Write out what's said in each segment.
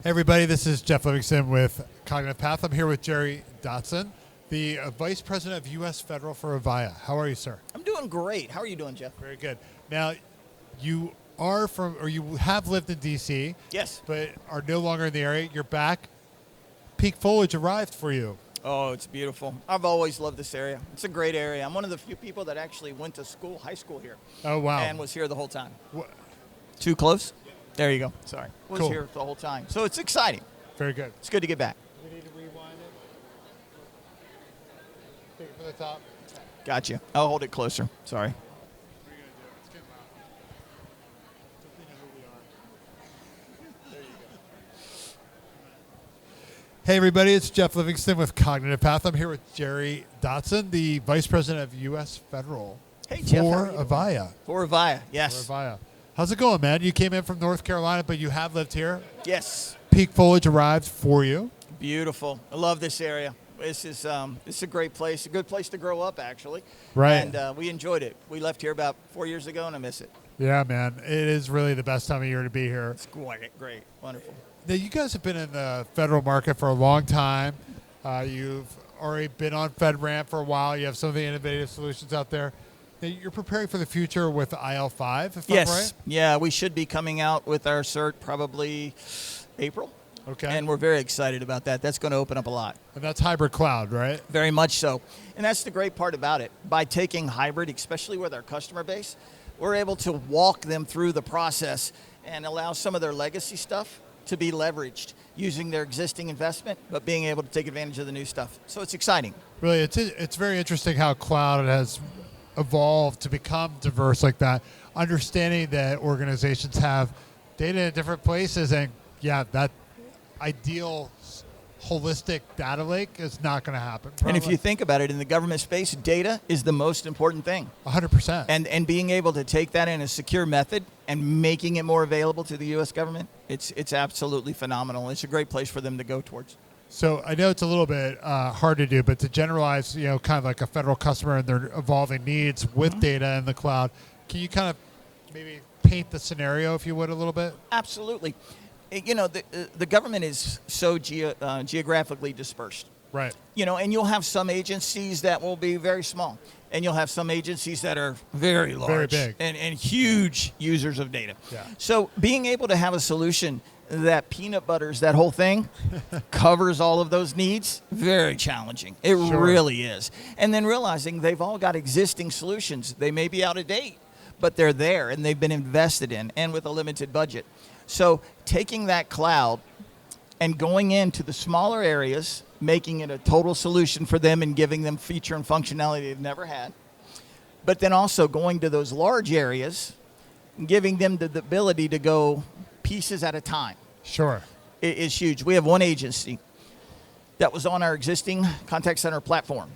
Hey everybody, this is Jeff Livingston with Cognitive Path. I'm here with Jerry Dotson, the Vice President of U.S. Federal for AVAYA. How are you, sir? I'm doing great. How are you doing, Jeff? Very good. Now, you are from, or you have lived in D.C., Yes. but are no longer in the area. You're back. Peak foliage arrived for you. Oh, it's beautiful. I've always loved this area. It's a great area. I'm one of the few people that actually went to school, high school here. Oh, wow. And was here the whole time. Wha- Too close? There you go. Sorry. Was Cool. here the whole time. So it's exciting. Very good. It's good to get back. We need to rewind it. Take it from the top. Gotcha. I'll hold it closer. Sorry. What are you going to do? It's getting loud. Don't they know who we are? There you go. Hey everybody, it's Jeff Livingston with Cognitive Path. I'm here with Jerry Dotson, the Vice President of U.S. Federal Hey, Jeff. for how are you doing? AVAYA. For AVAYA. Yes. For AVAYA. How's it going, man? You came in from North Carolina, but you have lived here. Yes. Peak foliage arrived for you. Beautiful. I love this area. This is a great place, a good place to grow up, actually. Right. And we enjoyed it. We left here about 4 years ago, and I miss it. Yeah, man. It is really the best time of year to be here. It's great. Wonderful. Now, you guys have been in the federal market for a long time. You've already been on FedRAMP for a while. You have some of the innovative solutions out there. Now, you're preparing for the future with IL5, if I'm right? Yeah, we should be coming out with our cert probably April. Okay. And we're very excited about that. That's going to open up a lot. And that's hybrid cloud, right? Very much so. And that's the great part about it. By taking hybrid, especially with our customer base, we're able to walk them through the process and allow some of their legacy stuff to be leveraged using their existing investment, but being able to take advantage of the new stuff. So it's exciting. Really, it's very interesting how cloud has evolved to become diverse like that, understanding that organizations have data in different places, and yeah, that ideal holistic data lake is not going to happen. And if you think about it, in the government space, data is the most important thing. 100%. And being able to take that in a secure method and making it more available to the U.S. government, it's absolutely phenomenal. It's a great place for them to go towards. So I know it's a little bit hard to do, but to generalize, kind of like a federal customer and their evolving needs with data in the cloud, can you kind of maybe paint the scenario, if you would, a little bit? Absolutely. The government is so geographically dispersed. Right. And you'll have some agencies that will be very small, and you'll have some agencies that are very large, Very big. and huge users of data. Yeah. So being able to have a solution that peanut butters that whole thing, covers all of those needs, very challenging. It Sure. really is. And then realizing they've all got existing solutions. They may be out of date, but they're there and they've been invested in, and with a limited budget. So taking that cloud and going into the smaller areas, making it a total solution for them and giving them feature and functionality they've never had, but then also going to those large areas and giving them the ability to go pieces at a time. Sure. It is huge. We have one agency that was on our existing contact center platform,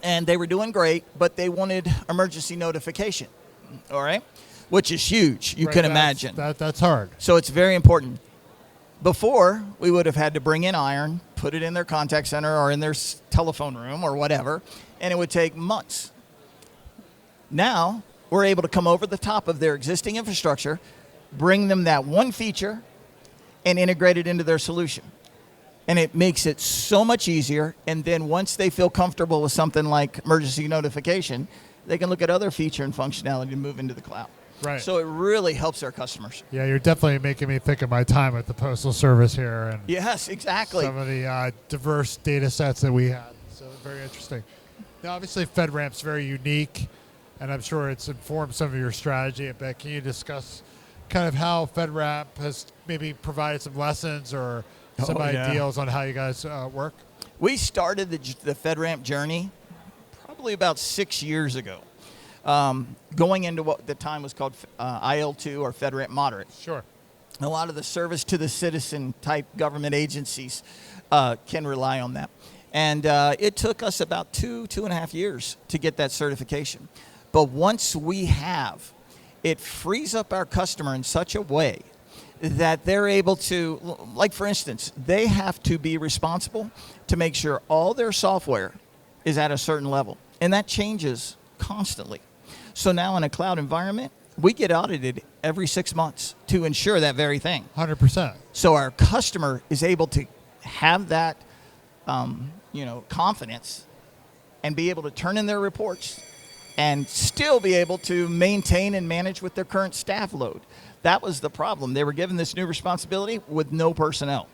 and they were doing great, but they wanted emergency notification, all right, which is huge. You Right, can that's- imagine. That's hard. So it's very important. Before, we would have had to bring in iron, put it in their contact center or in their telephone room or whatever, and it would take months. Now, we're able to come over the top of their existing infrastructure, bring them that one feature, and integrate it into their solution. And it makes it so much easier. And then once they feel comfortable with something like emergency notification, they can look at other feature and functionality and move into the cloud. Right. So it really helps our customers. Yeah, you're definitely making me think of my time at the Postal Service here and Yes, exactly. some of the diverse data sets that we had. So very interesting. Now, obviously, FedRAMP's very unique, and I'm sure it's informed some of your strategy a bit. Can you discuss kind of how FedRAMP has maybe provided some lessons or some ideals on how you guys work? We started the FedRAMP journey probably about 6 years ago, going into what the time was called IL2 or FedRAMP Moderate. Sure. A lot of the service to the citizen type government agencies can rely on that. And it took us about 2.5 years to get that certification. But once we have, it frees up our customer in such a way that they're able to, like for instance, they have to be responsible to make sure all their software is at a certain level. And that changes constantly. So now in a cloud environment, we get audited every 6 months to ensure that very thing. 100%. So our customer is able to have that, confidence and be able to turn in their reports and still be able to maintain and manage with their current staff load. That was the problem. They were given this new responsibility with no personnel.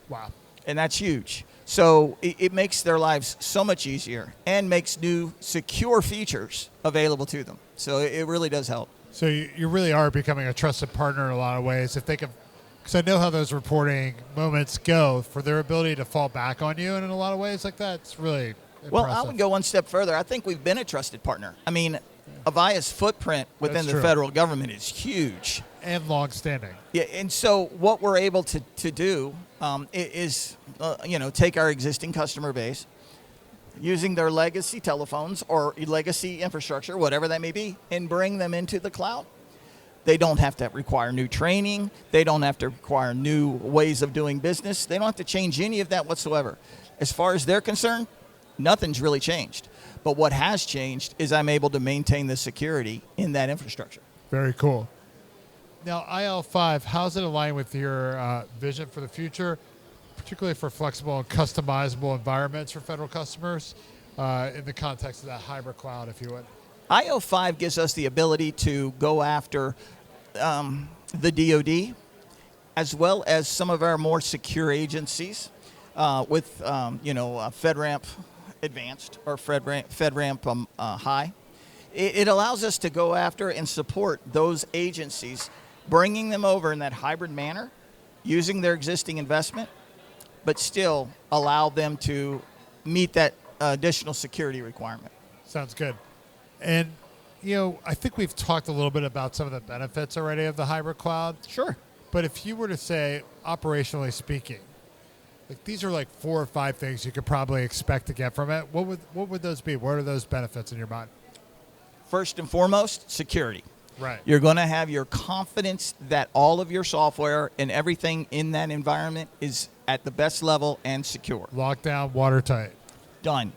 Wow. And that's huge. So it makes their lives so much easier and makes new secure features available to them. So it really does help. So you really are becoming a trusted partner in a lot of ways. If they can, because I know how those reporting moments go, for their ability to fall back on you, and in a lot of ways like that, it's really impressive. Well, I would go one step further. I think we've been a trusted partner. I mean, AVAYA's footprint within That's the true. federal government is huge. And long-standing. Yeah, and so what we're able to do is take our existing customer base, using their legacy telephones or legacy infrastructure, whatever that may be, and bring them into the cloud. They don't have to require new training. They don't have to require new ways of doing business. They don't have to change any of that whatsoever. As far as they're concerned, nothing's really changed. But what has changed is I'm able to maintain the security in that infrastructure. Very cool. Now, IL5, how's it align with your vision for the future, particularly for flexible and customizable environments for federal customers in the context of that hybrid cloud, if you would? IL5 gives us the ability to go after the DoD, as well as some of our more secure agencies with FedRAMP Advanced or FedRAMP High. It allows us to go after and support those agencies, bringing them over in that hybrid manner, using their existing investment, but still allow them to meet that additional security requirement. Sounds good. And, I think we've talked a little bit about some of the benefits already of the hybrid cloud. Sure. But if you were to say, operationally speaking, like these are like 4 or 5 things you could probably expect to get from it, what would those be? What are those benefits in your mind? First and foremost, security. Right. You're going to have your confidence that all of your software and everything in that environment is at the best level and secure. Lockdown, watertight. Done.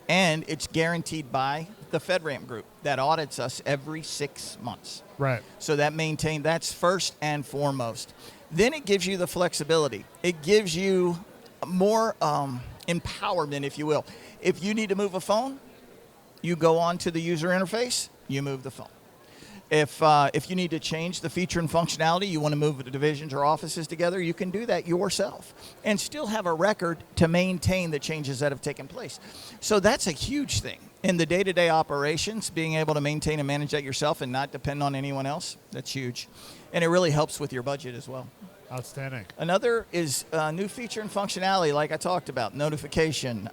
And it's guaranteed by the FedRAMP group that audits us every 6 months. Right. So that's first and foremost. Then it gives you the flexibility. It gives you more empowerment, if you will. If you need to move a phone, you go on to the user interface, you move the phone. If you need to change the feature and functionality, you want to move the divisions or offices together, you can do that yourself and still have a record to maintain the changes that have taken place. So that's a huge thing. In the day-to-day operations, being able to maintain and manage that yourself and not depend on anyone else, that's huge. And it really helps with your budget as well. Outstanding. Another is new feature and functionality, like I talked about, notification.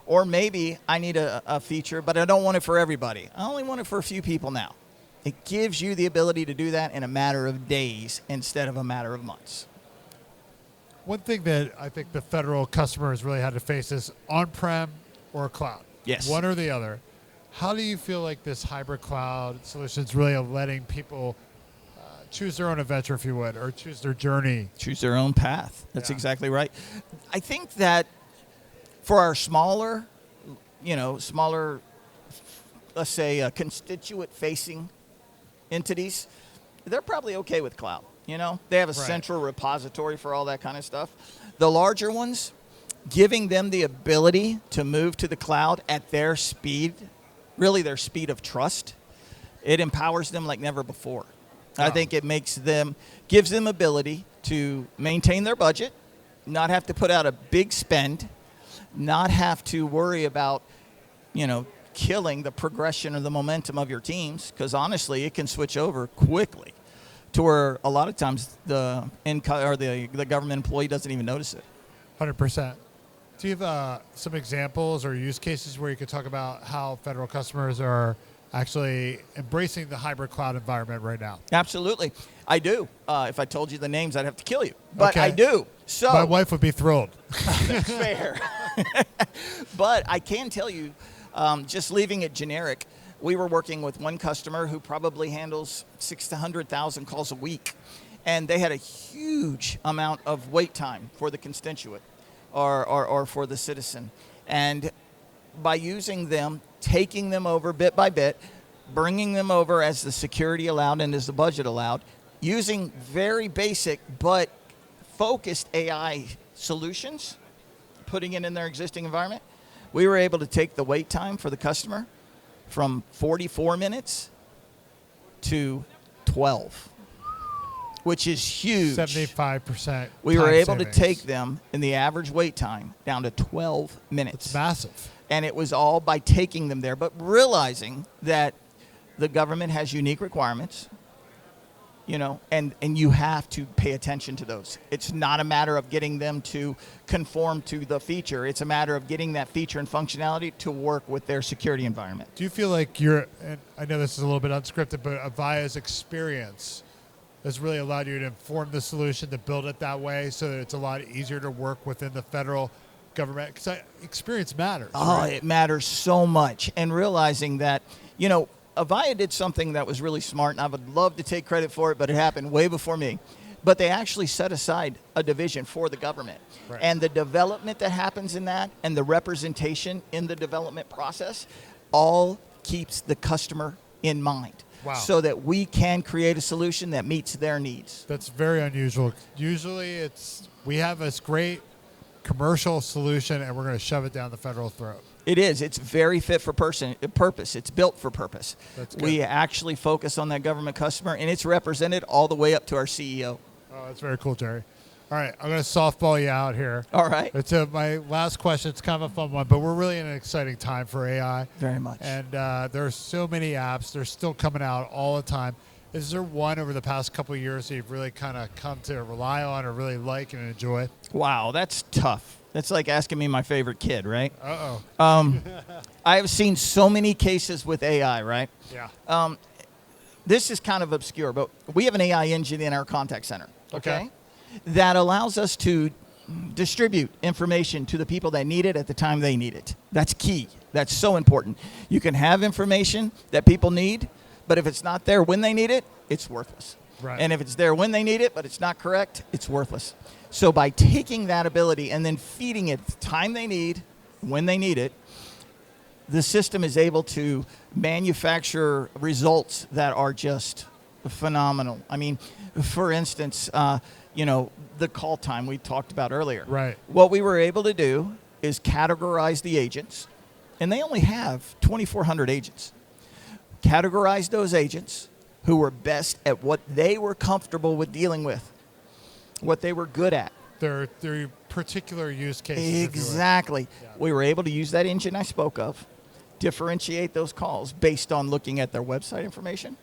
Or maybe I need a feature, but I don't want it for everybody. I only want it for a few people now. It gives you the ability to do that in a matter of days instead of a matter of months. One thing that I think the federal customers really had to face is on-prem or cloud. Yes. One or the other. How do you feel like this hybrid cloud solution is really letting people choose their own adventure, if you would, or choose their journey? Choose their own path. That's Yeah. exactly right. I think that for our smaller, let's say constituent-facing entities, they're probably okay with cloud. They have a Right. central repository for all that kind of stuff. The larger ones, giving them the ability to move to the cloud at their speed, really their speed of trust, it empowers them like never before. I Wow. think it gives them ability to maintain their budget, not have to put out a big spend, not have to worry about, killing the progression or the momentum of your teams, because honestly, it can switch over quickly to where a lot of times the government employee doesn't even notice it. 100%. Do you have some examples or use cases where you could talk about how federal customers are actually embracing the hybrid cloud environment right now? Absolutely. I do. If I told you the names, I'd have to kill you. But Okay. I do. So My wife would be thrilled. That's fair. But I can tell you, just leaving it generic, we were working with one customer who probably handles 600,000 to 100,000 calls a week. And they had a huge amount of wait time for the constituent or for the citizen. And by using them, taking them over bit by bit, bringing them over as the security allowed and as the budget allowed, using very basic but focused AI solutions, putting it in their existing environment. We were able to take the wait time for the customer from 44 minutes to 12, which is huge. 75%. We were able savings. to take them in the average wait time down to 12 minutes. It's massive. And it was all by taking them there, but realizing that the government has unique requirements, you know, and you have to pay attention to those. It's not a matter of getting them to conform to the feature. It's a matter of getting that feature and functionality to work with their security environment. Do you feel like and I know this is a little bit unscripted, but Avaya's experience has really allowed you to inform the solution, to build it that way so that it's a lot easier to work within the federal government? Because experience matters. Oh, right? It matters so much. And realizing that, you know, Avaya did something that was really smart, and I would love to take credit for it, but it happened way before me. But they actually set aside a division for the government. Right. And the development that happens in that and the representation in the development process all keeps the customer in mind. Wow. So that we can create a solution that meets their needs. That's very unusual. Usually we have this great commercial solution and we're going to shove it down the federal throat. It is. It's very fit for purpose. It's built for purpose. That's good. We actually focus on that government customer, and it's represented all the way up to our CEO. Oh, that's very cool, Jerry. All right, I'm going to softball you out here. All right. It's my last question. It's kind of a fun one, but we're really in an exciting time for AI. Very much. And there are so many apps. They're still coming out all the time. Is there one over the past couple of years that you've really kind of come to rely on or really like and enjoy? Wow, that's tough. That's like asking me my favorite kid, right? Uh-oh. I have seen so many cases with AI, right? Yeah. This is kind of obscure, but we have an AI engine in our contact center, Okay. that allows us to distribute information to the people that need it at the time they need it. That's key. That's so important. You can have information that people need, but if it's not there when they need it, it's worthless. Right. And if it's there when they need it, but it's not correct, it's worthless. So by taking that ability and then feeding it the time they need, when they need it, the system is able to manufacture results that are just phenomenal. I mean, for instance, the call time we talked about earlier. Right. What we were able to do is categorize the agents, and they only have 2,400 agents. Categorize those agents who were best at what they were comfortable with dealing with, what they were good at. Their particular use cases. if you will. Exactly. Yeah. We were able to use that engine I spoke of, differentiate those calls based on looking at their website information,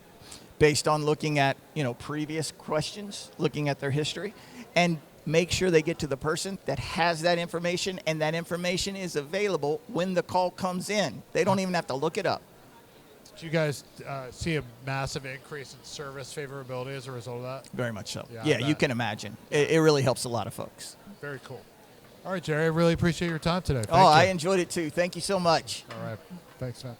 based on looking at previous questions, looking at their history, and make sure they get to the person that has that information, and that information is available when the call comes in. They don't even have to look it up. Did you guys see a massive increase in service favorability as a result of that? Very much so. Yeah, I Yeah, you bet. can imagine. It really helps a lot of folks. Very cool. All right, Jerry, I really appreciate your time today. Thank I you. enjoyed it too. Thank you so much. All right. Thanks, man.